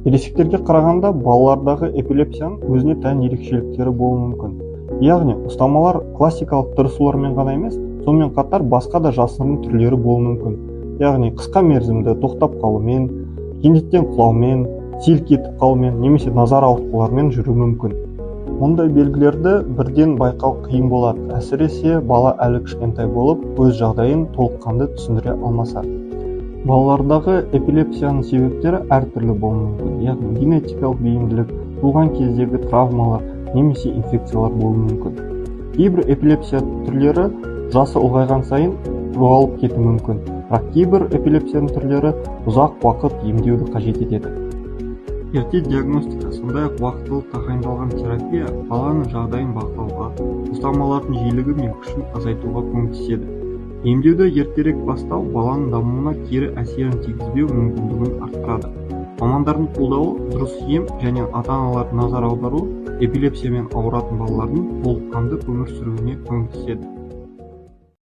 Ересектерге қарағанда балалардағы эпилепсияның өзіне тән ерекшеліктері болуы мүмкін. Яғни, ұстамалар классикалық тырысулармен ғана емес, сонымен қатар басқа да жасырын түрлері болуы мүмкін. Яғни, қысқа мерзімді тоқтап қалумен, кенеттен құлаумен, селк етіп қалумен немесе назар ауытқулармен жүру мүмкін. Мұндай белгілерді бірден байқау қиын болады, әсіресе бала әлі кішкентай болып, өз жағдайын толыққанды түсіндіре алмаса. Балалардағы эпилепсияның себептері әртүрлі болуы мүмкін, яғни генетикалық бейімділік, туған кездегі травмалар немесе инфекциялар болуы мүмкін. Кейбір эпилепсия түрлері жасы ұлғайған сайын жоғалып кетуі мүмкін, бірақ кейбір эпилепсияның түрлері ұзақ уақыт емдеуді қажет етеді. Ерте диагностика, сондай-ақ уақытылы тағайындалған терапия баланың жағдайын бақылауға, ұстамалардың жиілігі мен күшін азайтуға көмектеседі. Емдеуді ертерек бастау баланың дамуына кері әсерін тигізбеу мүмкіндігін арттырады. Мамандардың қолдауы, дұрыс ем және ата-аналардың назар аудару эпилепсиямен ауыратын балалардың толыққанды өмір сүруіне көмектеседі.